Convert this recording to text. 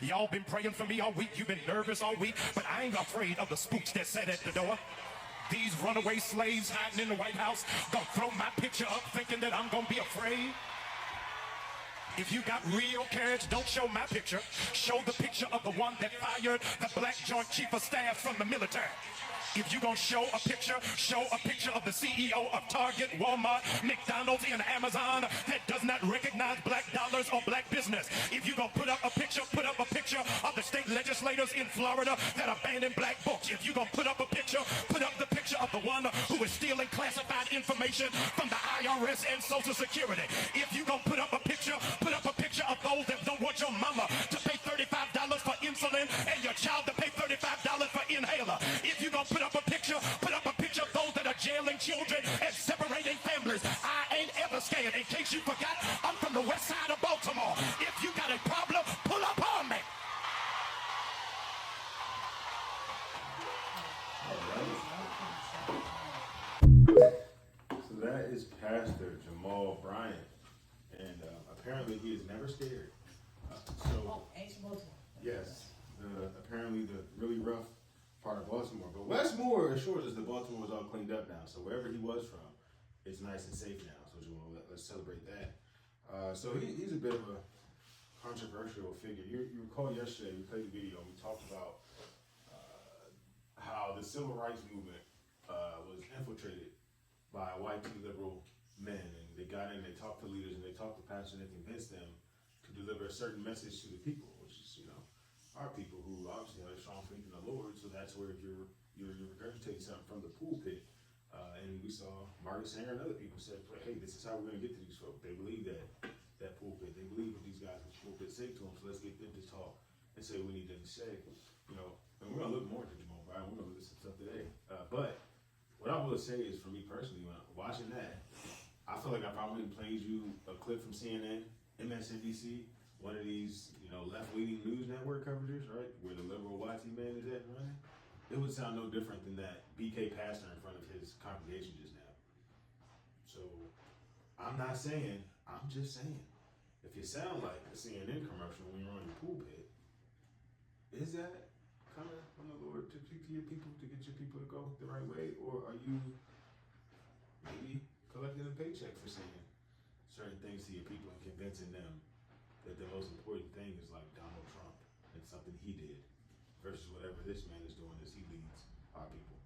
Y'all been praying for me all week. You've been nervous all week, but I ain't afraid of the spooks that sat at the door. These runaway slaves hiding in the White House gonna throw my picture up thinking that I'm gonna be afraid. If you got real courage, don't show my picture. Show the picture of the one that fired the black joint chief of staff from the military. If you gonna show a picture of the CEO of Target, Walmart, McDonald's, and Amazon that does not recognize black dollars or black business. If you gonna put up a picture of the state legislators in Florida that abandoned black books. If you gonna put up the picture of the one who is stealing classified information from the IRS and Social Security. If you gonna put up a picture of those that don't want your mama to pay $35 for insulin and your child to pay $35 for inhaler. If you gonna put up a picture of those that are jailing children and separating families. I ain't ever scared. In case you forgot, I'm from the west side of Baltimore. If you got a problem, pull up on me. So that is Pastor Jamal Bryant, and apparently he is never scared. Yes, apparently the really rough part of Baltimore. But Westmore assures us that Baltimore is all cleaned up now. So wherever he was from, it's nice and safe now. So let's celebrate that. So he's a bit of a controversial figure. You recall yesterday we played the video and we talked about how the civil rights movement was infiltrated by white liberal men, and they got in, they talked to leaders, and they talked to pastors, and they convinced them to deliver a certain message to the people, which is, our people who obviously have a strong faith in the Lord. So that's where if you're regurgitating something from the pulpit, and we saw Margaret Sanger and other people said, hey, this is how we're going to get to these folks. They believe that pulpit. They believe what these guys in the pulpit say to them. So let's get them to talk and say what we need them to say. And we're going to look more into Jamal Bryant. We're going to look at some stuff today. But what I will say is, for me personally, when I'm watching that, I feel like I probably played you a clip from CNN, MSNBC, one of these, left-leaning news network coverages, right, where the liberal YT man is at running. It would sound no different than that BK pastor in front of his congregation just now. So I'm not saying, I'm just saying, if you sound like a CNN commercial when you're on your pulpit, is that coming from the Lord to speak to your people, to get your people to go the right way? Or are you maybe collecting a paycheck for saying certain things to your people and convincing them that the most important thing is like Donald Trump and something he did versus whatever this man is doing as he leads our people?